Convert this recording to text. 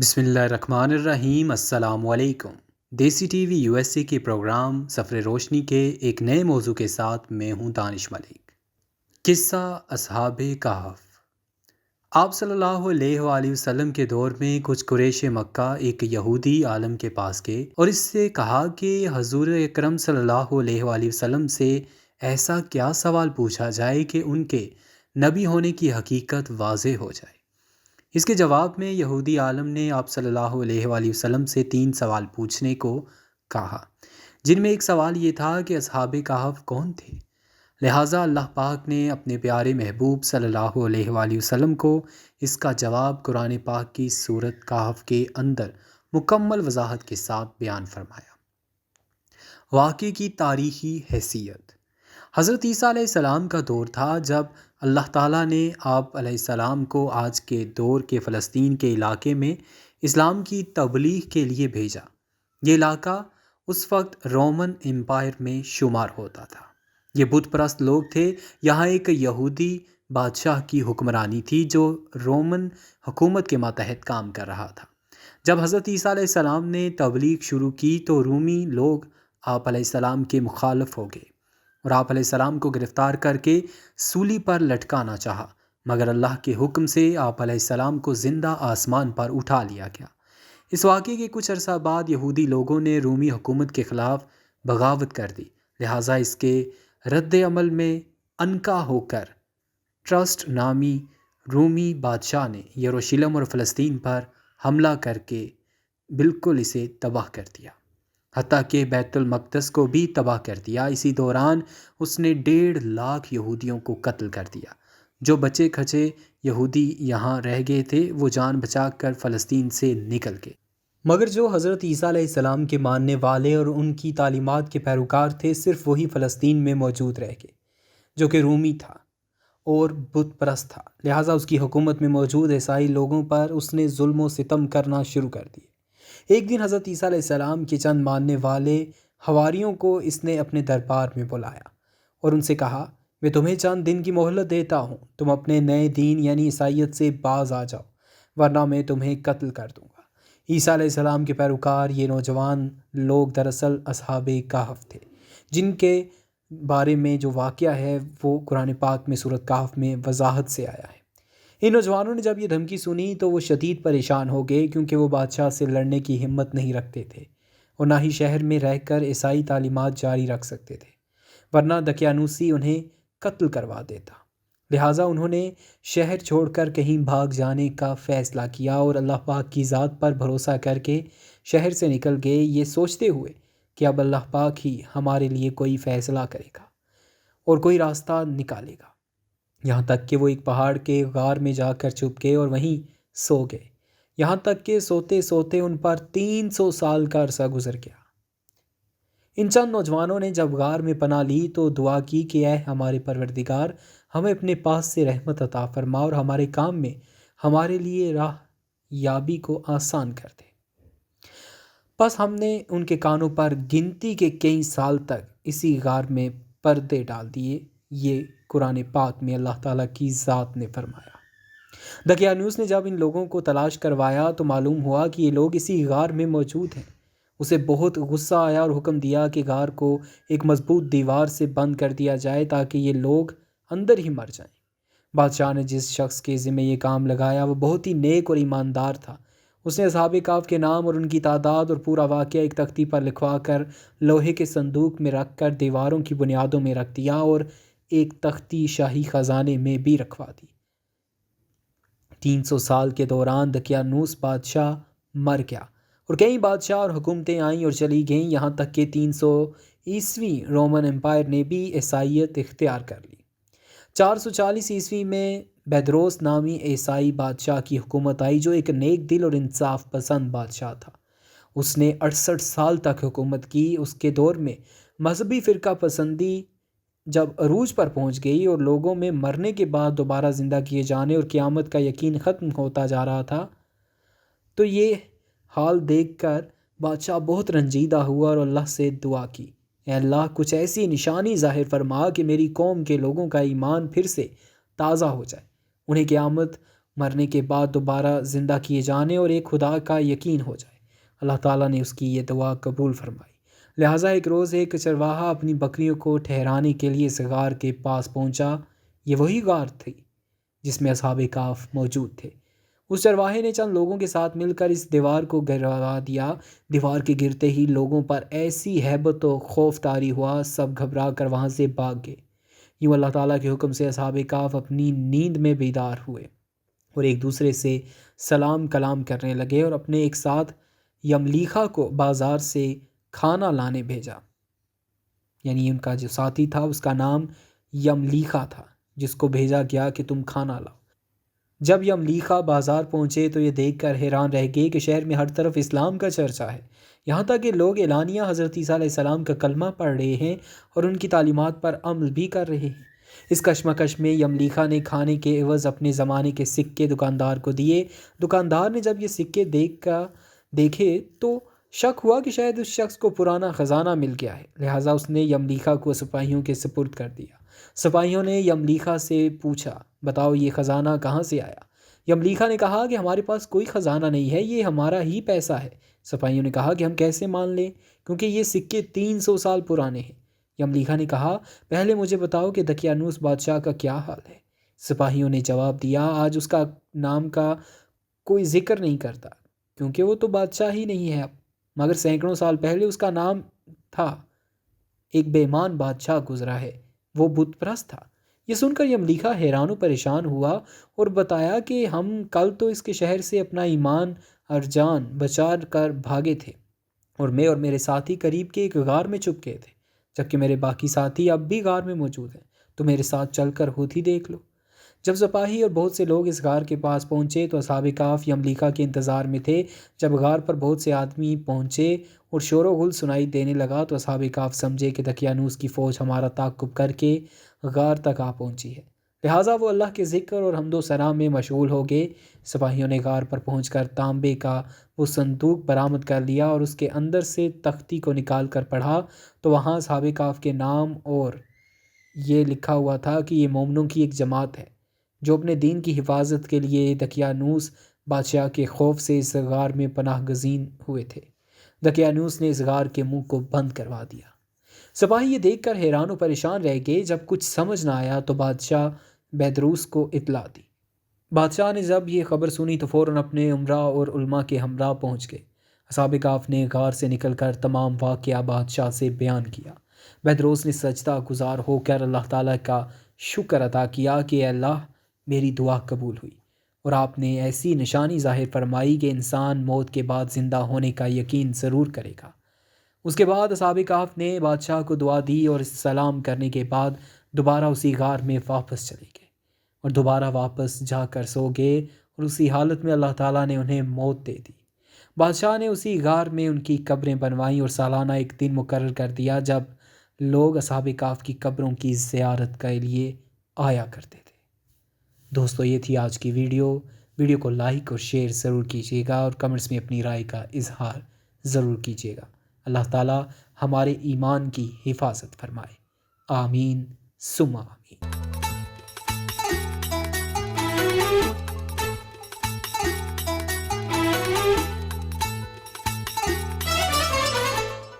بسم اللہ الرحمن الرحیم۔ السلام علیکم۔ دیسی ٹی وی USA کے پروگرام سفر روشنی کے ایک نئے موضوع کے ساتھ میں ہوں دانش ملک۔ قصہ اصحاب کہف۔ آپ صلی اللہ علیہ وآلہ وسلم کے دور میں کچھ قریش مکہ ایک یہودی عالم کے پاس گئے اور اس سے کہا کہ حضور اکرم صلی اللہ علیہ وآلہ وسلم سے ایسا کیا سوال پوچھا جائے کہ ان کے نبی ہونے کی حقیقت واضح ہو جائے۔ اس کے جواب میں یہودی عالم نے آپ صلی اللہ علیہ وآلہ وسلم سے 3 سوال پوچھنے کو کہا، جن میں ایک سوال یہ تھا کہ اصحاب کہف کون تھے۔ لہٰذا اللہ پاک نے اپنے پیارے محبوب صلی اللہ علیہ وآلہ وسلم کو اس کا جواب قرآن پاک کی سورۃ کہف کے اندر مکمل وضاحت کے ساتھ بیان فرمایا۔ واقعے کی تاریخی حیثیت۔ حضرت عیسیٰ علیہ السلام کا دور تھا جب اللہ تعالیٰ نے آپ علیہ السلام کو آج کے دور کے فلسطین کے علاقے میں اسلام کی تبلیغ کے لیے بھیجا۔ یہ علاقہ اس وقت رومن امپائر میں شمار ہوتا تھا۔ یہ بت پرست لوگ تھے۔ یہاں ایک یہودی بادشاہ کی حکمرانی تھی جو رومن حکومت کے ماتحت کام کر رہا تھا۔ جب حضرت عیسیٰ علیہ السلام نے تبلیغ شروع کی تو رومی لوگ آپ علیہ السلام کے مخالف ہو گئے اور آپ علیہ السلام کو گرفتار کر کے سولی پر لٹکانا چاہا، مگر اللہ کے حکم سے آپ علیہ السلام کو زندہ آسمان پر اٹھا لیا گیا۔ اس واقعے کے کچھ عرصہ بعد یہودی لوگوں نے رومی حکومت کے خلاف بغاوت کر دی، لہٰذا اس کے رد عمل میں انکا ہو کر ٹرسٹ نامی رومی بادشاہ نے یروشلم اور فلسطین پر حملہ کر کے بالکل اسے تباہ کر دیا، حتیٰ کہ بیت المقدس کو بھی تباہ کر دیا۔ اسی دوران اس نے 1.5 لاکھ یہودیوں کو قتل کر دیا۔ جو بچے کھچے یہودی یہاں رہ گئے تھے وہ جان بچا کر فلسطین سے نکل گئے، مگر جو حضرت عیسیٰ علیہ السلام کے ماننے والے اور ان کی تعلیمات کے پیروکار تھے صرف وہی فلسطین میں موجود رہ گئے، جو کہ رومی تھا اور بت پرست تھا۔ لہٰذا اس کی حکومت میں موجود عیسائی لوگوں پر اس نے ظلم و ستم کرنا شروع کر دیے۔ ایک دن حضرت عیسیٰ علیہ السلام کے چند ماننے والے حواریوں کو اس نے اپنے دربار میں بلایا اور ان سے کہا، میں تمہیں چند دن کی مہلت دیتا ہوں، تم اپنے نئے دین یعنی عیسائیت سے باز آ جاؤ، ورنہ میں تمہیں قتل کر دوں گا۔ عیسیٰ علیہ السلام کے پیروکار یہ نوجوان لوگ دراصل اصحاب کہف تھے، جن کے بارے میں جو واقعہ ہے وہ قرآن پاک میں سورۃ کہف میں وضاحت سے آیا ہے۔ ان نوجوانوں نے جب یہ دھمکی سنی تو وہ شدید پریشان ہو گئے، کیونکہ وہ بادشاہ سے لڑنے کی ہمت نہیں رکھتے تھے اور نہ ہی شہر میں رہ کر عیسائی تعلیمات جاری رکھ سکتے تھے، ورنہ دقیانوسی انہیں قتل کروا دیتا۔ لہٰذا انہوں نے شہر چھوڑ کر کہیں بھاگ جانے کا فیصلہ کیا اور اللہ پاک کی ذات پر بھروسہ کر کے شہر سے نکل گئے، یہ سوچتے ہوئے کہ اب اللہ پاک ہی ہمارے لیے کوئی فیصلہ کرے گا اور کوئی راستہ نکالے گا۔ یہاں تک کہ وہ ایک پہاڑ کے غار میں جا کر چھپ گئے اور وہیں سو گئے، یہاں تک کہ سوتے سوتے ان پر 300 سال کا عرصہ گزر گیا۔ ان چند نوجوانوں نے جب غار میں پناہ لی تو دعا کی کہ اے ہمارے پروردگار، ہمیں اپنے پاس سے رحمت عطا فرما اور ہمارے کام میں ہمارے لیے راہ یابی کو آسان کر دے۔ پس ہم نے ان کے کانوں پر گنتی کے کئی سال تک اسی غار میں پردے ڈال دیے۔ یہ قرآن پاک میں اللہ تعالیٰ کی ذات نے فرمایا۔ دقیانوس نے جب ان لوگوں کو تلاش کروایا تو معلوم ہوا کہ یہ لوگ اسی غار میں موجود ہیں۔ اسے بہت غصہ آیا اور حکم دیا کہ غار کو ایک مضبوط دیوار سے بند کر دیا جائے تاکہ یہ لوگ اندر ہی مر جائیں۔ بادشاہ نے جس شخص کے ذمہ یہ کام لگایا وہ بہت ہی نیک اور ایماندار تھا۔ اس نے اصحاب کہف کے نام اور ان کی تعداد اور پورا واقعہ ایک تختی پر لکھوا کر لوہے کے صندوق میں رکھ کر دیواروں کی بنیادوں میں رکھ دیا اور ایک تختی شاہی خزانے میں بھی رکھوا دی۔ 300 سال کے دوران دقیانوس بادشاہ مر گیا اور کئی بادشاہ اور حکومتیں آئیں اور چلی گئیں، یہاں تک کہ 300 عیسوی رومن امپائر نے بھی عیسائیت اختیار کر لی۔ 440 عیسوی میں بیدروس نامی عیسائی بادشاہ کی حکومت آئی جو ایک نیک دل اور انصاف پسند بادشاہ تھا۔ اس نے 68 سال تک حکومت کی۔ اس کے دور میں مذہبی فرقہ پسندی جب عروج پر پہنچ گئی اور لوگوں میں مرنے کے بعد دوبارہ زندہ کیے جانے اور قیامت کا یقین ختم ہوتا جا رہا تھا، تو یہ حال دیکھ کر بادشاہ بہت رنجیدہ ہوا اور اللہ سے دعا کی، اے اللہ کچھ ایسی نشانی ظاہر فرما کہ میری قوم کے لوگوں کا ایمان پھر سے تازہ ہو جائے، انہیں قیامت مرنے کے بعد دوبارہ زندہ کیے جانے اور ایک خدا کا یقین ہو جائے۔ اللہ تعالیٰ نے اس کی یہ دعا قبول فرمائی۔ لہٰذا ایک روز ایک چرواہا اپنی بکریوں کو ٹھہرانے کے لیے اس غار کے پاس پہنچا۔ یہ وہی غار تھی جس میں اصحاب کہف موجود تھے۔ اس چرواہے نے چند لوگوں کے ساتھ مل کر اس دیوار کو گرا دیا۔ دیوار کے گرتے ہی لوگوں پر ایسی ہیبت و خوف طاری ہوا، سب گھبرا کر وہاں سے بھاگ گئے۔ یوں اللہ تعالیٰ کے حکم سے اصحاب کہف اپنی نیند میں بیدار ہوئے اور ایک دوسرے سے سلام کلام کرنے لگے اور اپنے ایک ساتھ یملیخا کو بازار سے کھانا لانے بھیجا۔ یعنی ان کا جو ساتھی تھا اس کا نام یملیخا تھا، جس کو بھیجا گیا کہ تم کھانا لاؤ۔ جب یملیخا بازار پہنچے تو یہ دیکھ کر حیران رہ گئے کہ شہر میں ہر طرف اسلام کا چرچا ہے، یہاں تک کہ لوگ اعلانیہ حضرت عیسیٰ علیہ السلام کا کلمہ پڑھ رہے ہیں اور ان کی تعلیمات پر عمل بھی کر رہے ہیں۔ اس کشمکش میں یملیخا نے کھانے کے عوض اپنے زمانے کے سکے دکاندار کو دیے۔ دکاندار نے جب یہ سکے دیکھے تو شک ہوا کہ شاید اس شخص کو پرانا خزانہ مل گیا ہے، لہٰذا اس نے یملیخا کو سپاہیوں کے سپرد کر دیا۔ سپاہیوں نے یملیخا سے پوچھا، بتاؤ یہ خزانہ کہاں سے آیا؟ یملیخا نے کہا کہ ہمارے پاس کوئی خزانہ نہیں ہے، یہ ہمارا ہی پیسہ ہے۔ سپاہیوں نے کہا کہ ہم کیسے مان لیں، کیونکہ یہ سکے 300 سال پرانے ہیں۔ یملیخا نے کہا پہلے مجھے بتاؤ کہ دقیانوس بادشاہ کا کیا حال ہے۔ سپاہیوں نے جواب دیا آج اس کا نام کا کوئی ذکر نہیں کرتا، کیونکہ وہ تو بادشاہ ہی نہیں ہے اب، مگر سینکڑوں سال پہلے اس کا نام تھا۔ ایک بے ایمان بادشاہ گزرا ہے، وہ بت پرست تھا۔ یہ سن کر یملیخا حیران و پریشان ہوا اور بتایا کہ ہم کل تو اس کے شہر سے اپنا ایمان اور جان بچا کر بھاگے تھے، اور میں اور میرے ساتھی قریب کے ایک غار میں چھپ گئے تھے، جبکہ میرے باقی ساتھی اب بھی غار میں موجود ہیں، تو میرے ساتھ چل کر خود ہی دیکھ لو۔ جب سپاہی اور بہت سے لوگ اس غار کے پاس پہنچے تو اصحاب کہف یملیخا کے انتظار میں تھے۔ جب غار پر بہت سے آدمی پہنچے اور شور و غل سنائی دینے لگا تو اصحاب کہف سمجھے کہ دقیانوس کی فوج ہمارا تعاقب کر کے غار تک آ پہنچی ہے، لہٰذا وہ اللہ کے ذکر اور حمد و ثنا میں مشغول ہو گئے۔ سپاہیوں نے غار پر پہنچ کر تانبے کا وہ صندوق برآمد کر لیا اور اس کے اندر سے تختی کو نکال کر پڑھا تو وہاں اصحاب کہف کے نام اور یہ لکھا ہوا تھا کہ یہ مومنوں کی ایک جماعت ہے جو اپنے دین کی حفاظت کے لیے دقیانوس بادشاہ کے خوف سے اس غار میں پناہ گزین ہوئے تھے۔ دقیانوس نے اس غار کے منہ کو بند کروا دیا۔ سپاہی یہ دیکھ کر حیران و پریشان رہ گئے۔ جب کچھ سمجھ نہ آیا تو بادشاہ بیدروس کو اطلاع دی۔ بادشاہ نے جب یہ خبر سنی تو فوراً اپنے امراء اور علماء کے ہمراہ پہنچ گئے۔ اصحاب کہف نے غار سے نکل کر تمام واقعہ بادشاہ سے بیان کیا۔ بیدروس نے سجدہ گزار ہو کر اللہ تعالیٰ کا شکر ادا کیا کہ اے اللہ میری دعا قبول ہوئی، اور آپ نے ایسی نشانی ظاہر فرمائی کہ انسان موت کے بعد زندہ ہونے کا یقین ضرور کرے گا۔ اس کے بعد اصحاب کہف نے بادشاہ کو دعا دی اور سلام کرنے کے بعد دوبارہ اسی غار میں واپس چلے گئے اور دوبارہ واپس جا کر سو گئے، اور اسی حالت میں اللہ تعالیٰ نے انہیں موت دے دی۔ بادشاہ نے اسی غار میں ان کی قبریں بنوائیں اور سالانہ ایک دن مقرر کر دیا جب لوگ اصحاب کہف کی قبروں کی زیارت کے لیے آیا کرتے تھے۔ دوستو یہ تھی آج کی ویڈیو کو لائک اور شیئر ضرور کیجیے گا اور کمنٹس میں اپنی رائے کا اظہار ضرور کیجیے گا۔ اللہ تعالیٰ ہمارے ایمان کی حفاظت فرمائے، آمین ثم آمین۔